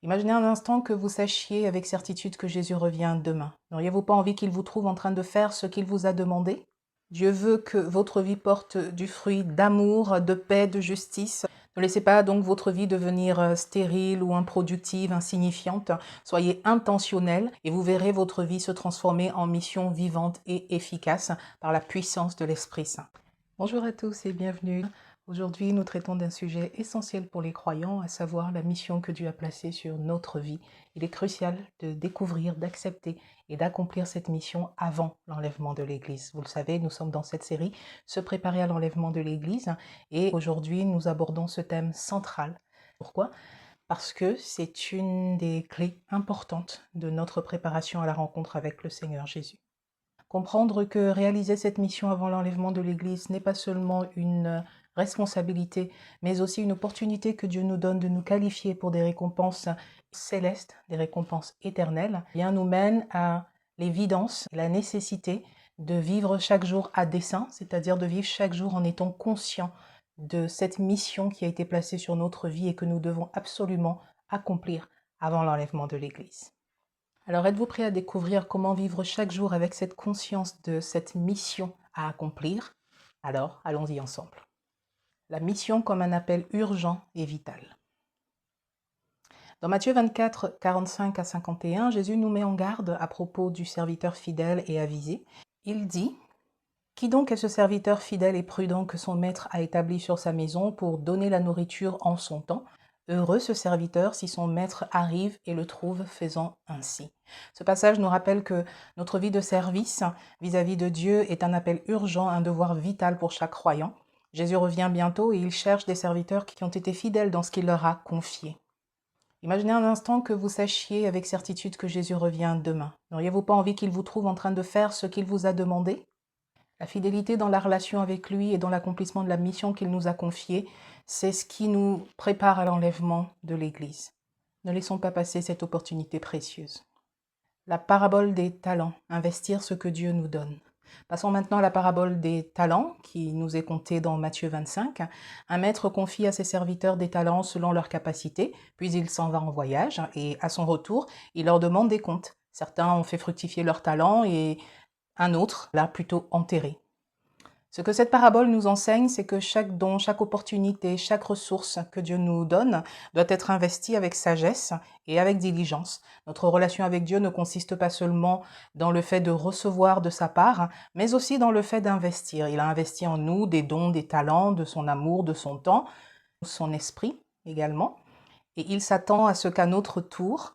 Imaginez un instant que vous sachiez avec certitude que Jésus revient demain. N'auriez-vous pas envie qu'il vous trouve en train de faire ce qu'il vous a demandé? Dieu veut que votre vie porte du fruit d'amour, de paix, de justice. Ne laissez pas donc votre vie devenir stérile ou improductive, insignifiante. Soyez intentionnel et vous verrez votre vie se transformer en mission vivante et efficace par la puissance de l'Esprit Saint. Bonjour à tous et bienvenue. Aujourd'hui, nous traitons d'un sujet essentiel pour les croyants, à savoir la mission que Dieu a placée sur notre vie. Il est crucial de découvrir, d'accepter et d'accomplir cette mission avant l'enlèvement de l'Église. Vous le savez, nous sommes dans cette série « Se préparer à l'enlèvement de l'Église » et aujourd'hui, nous abordons ce thème central. Pourquoi ? Parce que c'est une des clés importantes de notre préparation à la rencontre avec le Seigneur Jésus. Comprendre que réaliser cette mission avant l'enlèvement de l'Église n'est pas seulement une responsabilité, mais aussi une opportunité que Dieu nous donne de nous qualifier pour des récompenses célestes, des récompenses éternelles, bien nous mène à l'évidence, la nécessité de vivre chaque jour à dessein, c'est-à-dire de vivre chaque jour en étant conscient de cette mission qui a été placée sur notre vie et que nous devons absolument accomplir avant l'enlèvement de l'Église. Alors, êtes-vous prêt à découvrir comment vivre chaque jour avec cette conscience de cette mission à accomplir? Alors, allons-y ensemble. La mission comme un appel urgent et vital. Dans Matthieu 24, 45 à 51, Jésus nous met en garde à propos du serviteur fidèle et avisé. Il dit « Qui donc est ce serviteur fidèle et prudent que son maître a établi sur sa maison pour donner la nourriture en son temps ? Heureux ce serviteur si son maître arrive et le trouve faisant ainsi. » Ce passage nous rappelle que notre vie de service vis-à-vis de Dieu est un appel urgent, un devoir vital pour chaque croyant. Jésus revient bientôt et il cherche des serviteurs qui ont été fidèles dans ce qu'il leur a confié. Imaginez un instant que vous sachiez avec certitude que Jésus revient demain. N'auriez-vous pas envie qu'il vous trouve en train de faire ce qu'il vous a demandé? La fidélité dans la relation avec lui et dans l'accomplissement de la mission qu'il nous a confiée, c'est ce qui nous prépare à l'enlèvement de l'Église. Ne laissons pas passer cette opportunité précieuse. La parabole des talents, investir ce que Dieu nous donne. Passons maintenant à la parabole des talents qui nous est contée dans Matthieu 25. Un maître confie à ses serviteurs des talents selon leurs capacités, puis il s'en va en voyage et à son retour, il leur demande des comptes. Certains ont fait fructifier leurs talents et un autre l'a plutôt enterré. Ce que cette parabole nous enseigne, c'est que chaque don, chaque opportunité, chaque ressource que Dieu nous donne doit être investie avec sagesse et avec diligence. Notre relation avec Dieu ne consiste pas seulement dans le fait de recevoir de sa part, mais aussi dans le fait d'investir. Il a investi en nous des dons, des talents, de son amour, de son temps, son esprit également. Et il s'attend à ce qu'à notre tour,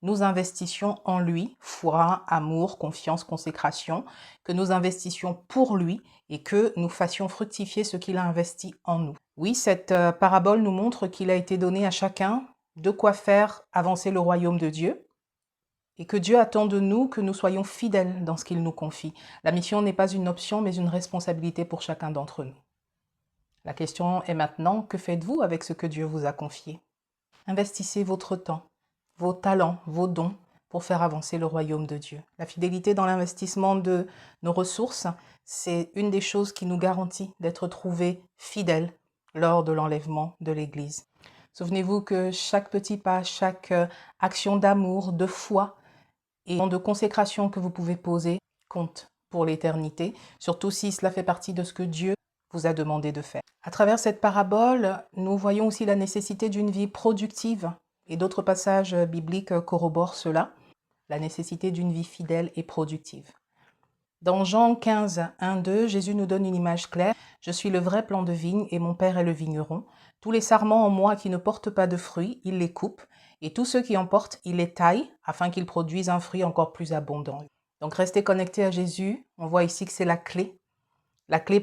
nous investissions en lui, foi, amour, confiance, consécration, que nous investissions pour lui et que nous fassions fructifier ce qu'il a investi en nous. Oui, cette parabole nous montre qu'il a été donné à chacun de quoi faire avancer le royaume de Dieu et que Dieu attend de nous que nous soyons fidèles dans ce qu'il nous confie. La mission n'est pas une option, mais une responsabilité pour chacun d'entre nous. La question est maintenant, que faites-vous avec ce que Dieu vous a confié? Investissez votre temps, vos talents, vos dons pour faire avancer le royaume de Dieu. La fidélité dans l'investissement de nos ressources, c'est une des choses qui nous garantit d'être trouvés fidèles lors de l'enlèvement de l'Église. Souvenez-vous que chaque petit pas, chaque action d'amour, de foi et de consécration que vous pouvez poser compte pour l'éternité, surtout si cela fait partie de ce que Dieu vous a demandé de faire. À travers cette parabole, nous voyons aussi la nécessité d'une vie productive et d'autres passages bibliques corroborent cela, la nécessité d'une vie fidèle et productive. Dans Jean 15, 1, 2, Jésus nous donne une image claire. « Je suis le vrai plant de vigne et mon Père est le vigneron. Tous les sarments en moi qui ne portent pas de fruits, il les coupe, et tous ceux qui en portent, il les taille, afin qu'ils produisent un fruit encore plus abondant. » Donc restez connectés à Jésus. On voit ici que c'est la clé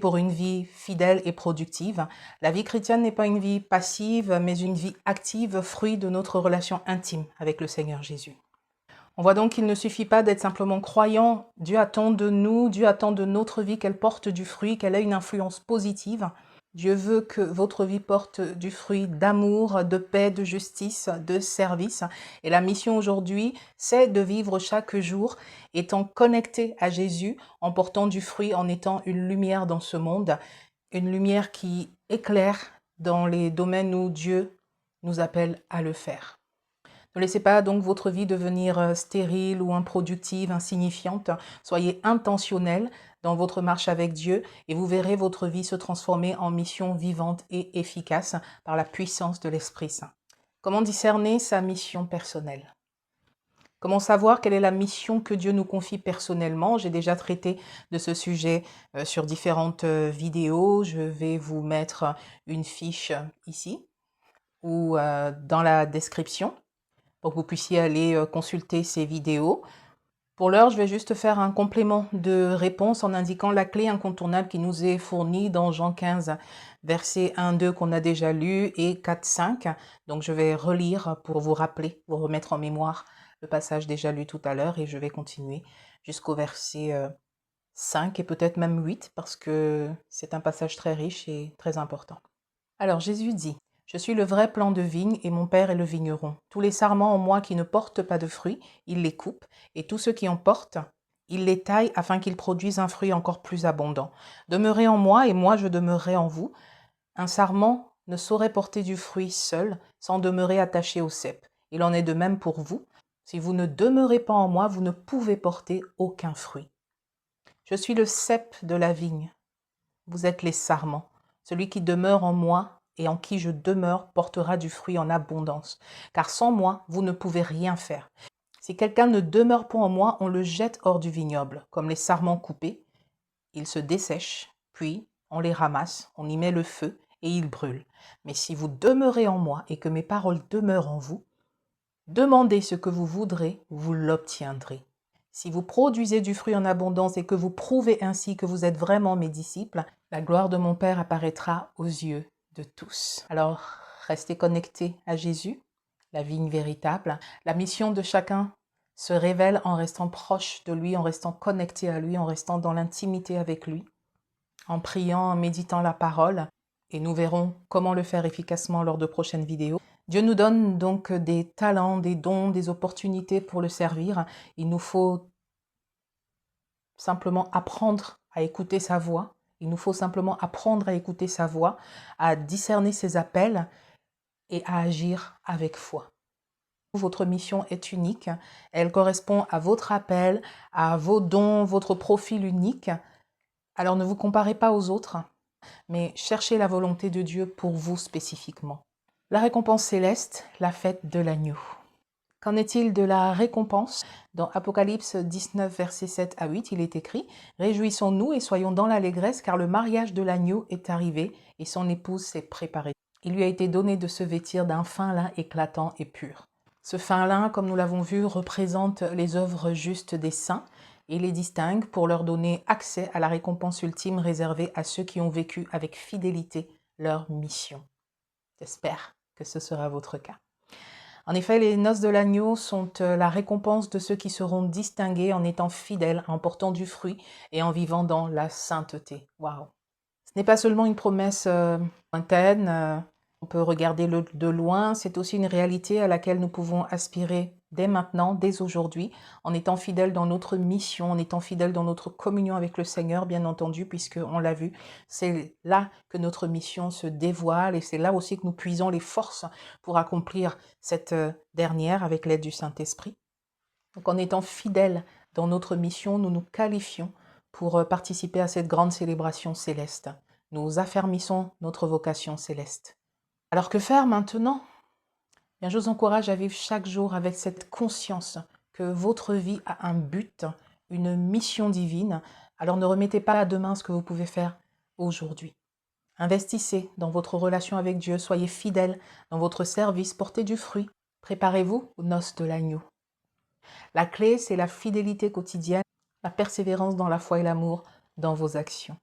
pour une vie fidèle et productive. La vie chrétienne n'est pas une vie passive, mais une vie active, fruit de notre relation intime avec le Seigneur Jésus. On voit donc qu'il ne suffit pas d'être simplement croyant. Dieu attend de nous, Dieu attend de notre vie qu'elle porte du fruit, qu'elle ait une influence positive. Dieu veut que votre vie porte du fruit d'amour, de paix, de justice, de service. Et la mission aujourd'hui, c'est de vivre chaque jour étant connecté à Jésus, en portant du fruit, en étant une lumière dans ce monde, une lumière qui éclaire dans les domaines où Dieu nous appelle à le faire. Ne laissez pas donc votre vie devenir stérile ou improductive, insignifiante. Soyez intentionnel dans votre marche avec Dieu et vous verrez votre vie se transformer en mission vivante et efficace par la puissance de l'Esprit Saint. Comment discerner sa mission personnelle? Comment savoir quelle est la mission que Dieu nous confie personnellement? J'ai déjà traité de ce sujet sur différentes vidéos. Je vais vous mettre une fiche ici ou dans la description pour que vous puissiez aller consulter ces vidéos. Pour l'heure, je vais juste faire un complément de réponse en indiquant la clé incontournable qui nous est fournie dans Jean 15, versets 1-2 qu'on a déjà lu et 4-5. Donc je vais relire pour vous rappeler, vous remettre en mémoire le passage déjà lu tout à l'heure et je vais continuer jusqu'au verset 5 et peut-être même 8 parce que c'est un passage très riche et très important. Alors Jésus dit: je suis le vrai plant de vigne et mon Père est le vigneron. Tous les sarments en moi qui ne portent pas de fruits, il les coupe, et tous ceux qui en portent, il les taille afin qu'ils produisent un fruit encore plus abondant. Demeurez en moi et moi je demeurerai en vous. Un sarment ne saurait porter du fruit seul sans demeurer attaché au cep. Il en est de même pour vous. Si vous ne demeurez pas en moi, vous ne pouvez porter aucun fruit. Je suis le cep de la vigne. Vous êtes les sarments. Celui qui demeure en moi et en qui je demeure portera du fruit en abondance. Car sans moi, vous ne pouvez rien faire. Si quelqu'un ne demeure pas en moi, on le jette hors du vignoble, comme les sarments coupés. Ils se dessèchent, puis on les ramasse, on y met le feu et ils brûlent. Mais si vous demeurez en moi et que mes paroles demeurent en vous, demandez ce que vous voudrez, vous l'obtiendrez. Si vous produisez du fruit en abondance et que vous prouvez ainsi que vous êtes vraiment mes disciples, la gloire de mon Père apparaîtra aux yeux de tous. Alors, restez connectés à Jésus, la vigne véritable. La mission de chacun se révèle en restant proche de lui, en restant connecté à lui, en restant dans l'intimité avec lui, en priant, en méditant la parole. Et nous verrons comment le faire efficacement lors de prochaines vidéos. Dieu nous donne donc des talents, des dons, des opportunités pour le servir. Il nous faut simplement apprendre à écouter sa voix. Il nous faut simplement apprendre à écouter sa voix, à discerner ses appels et à agir avec foi. Votre mission est unique. Elle correspond à votre appel, à vos dons, votre profil unique. Alors ne vous comparez pas aux autres, mais cherchez la volonté de Dieu pour vous spécifiquement. La récompense céleste, la fête de l'agneau. Qu'en est-il de la récompense? Dans Apocalypse 19, versets 7 à 8, il est écrit: « Réjouissons-nous et soyons dans l'allégresse, car le mariage de l'agneau est arrivé et son épouse s'est préparée. Il lui a été donné de se vêtir d'un fin lin éclatant et pur. » Ce fin lin, comme nous l'avons vu, représente les œuvres justes des saints et les distingue pour leur donner accès à la récompense ultime réservée à ceux qui ont vécu avec fidélité leur mission. J'espère que ce sera votre cas. En effet, les noces de l'agneau sont la récompense de ceux qui seront distingués en étant fidèles, en portant du fruit et en vivant dans la sainteté. Waouh! Ce n'est pas seulement une promesse lointaine, on peut regarder de loin, c'est aussi une réalité à laquelle nous pouvons aspirer dès maintenant, dès aujourd'hui, en étant fidèles dans notre mission, en étant fidèles dans notre communion avec le Seigneur, bien entendu, puisqu'on l'a vu, c'est là que notre mission se dévoile et c'est là aussi que nous puisons les forces pour accomplir cette dernière avec l'aide du Saint-Esprit. Donc en étant fidèles dans notre mission, nous nous qualifions pour participer à cette grande célébration céleste. Nous affermissons notre vocation céleste. Alors que faire maintenant? Bien, je vous encourage à vivre chaque jour avec cette conscience que votre vie a un but, une mission divine. Alors ne remettez pas à demain ce que vous pouvez faire aujourd'hui. Investissez dans votre relation avec Dieu, soyez fidèles dans votre service, portez du fruit. Préparez-vous aux noces de l'agneau. La clé, c'est la fidélité quotidienne, la persévérance dans la foi et l'amour dans vos actions.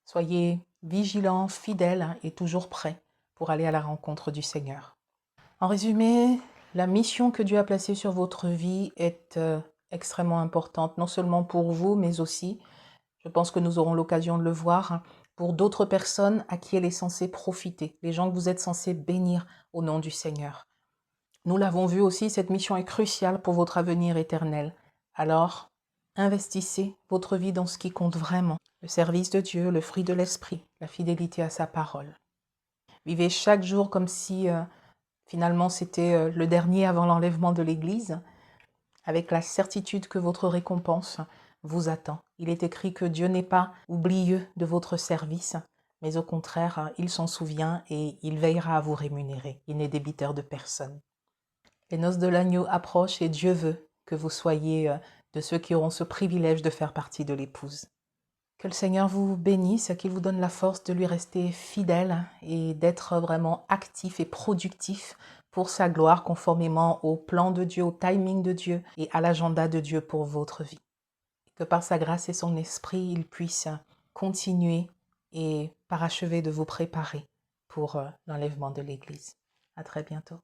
Soyez vigilants, fidèles et toujours prêts pour aller à la rencontre du Seigneur. En résumé, la mission que Dieu a placée sur votre vie est extrêmement importante, non seulement pour vous, mais aussi, je pense que nous aurons l'occasion de le voir, pour d'autres personnes à qui elle est censée profiter, les gens que vous êtes censés bénir au nom du Seigneur. Nous l'avons vu aussi, cette mission est cruciale pour votre avenir éternel. Alors, investissez votre vie dans ce qui compte vraiment, le service de Dieu, le fruit de l'esprit, la fidélité à sa parole. Vivez chaque jour comme si Finalement, c'était le dernier avant l'enlèvement de l'Église, avec la certitude que votre récompense vous attend. Il est écrit que Dieu n'est pas oublieux de votre service, mais au contraire, il s'en souvient et il veillera à vous rémunérer. Il n'est débiteur de personne. Les noces de l'agneau approchent et Dieu veut que vous soyez de ceux qui auront ce privilège de faire partie de l'épouse. Que le Seigneur vous bénisse, qu'il vous donne la force de lui rester fidèle et d'être vraiment actif et productif pour sa gloire, conformément au plan de Dieu, au timing de Dieu et à l'agenda de Dieu pour votre vie. Que par sa grâce et son esprit, il puisse continuer et parachever de vous préparer pour l'enlèvement de l'Église. À très bientôt.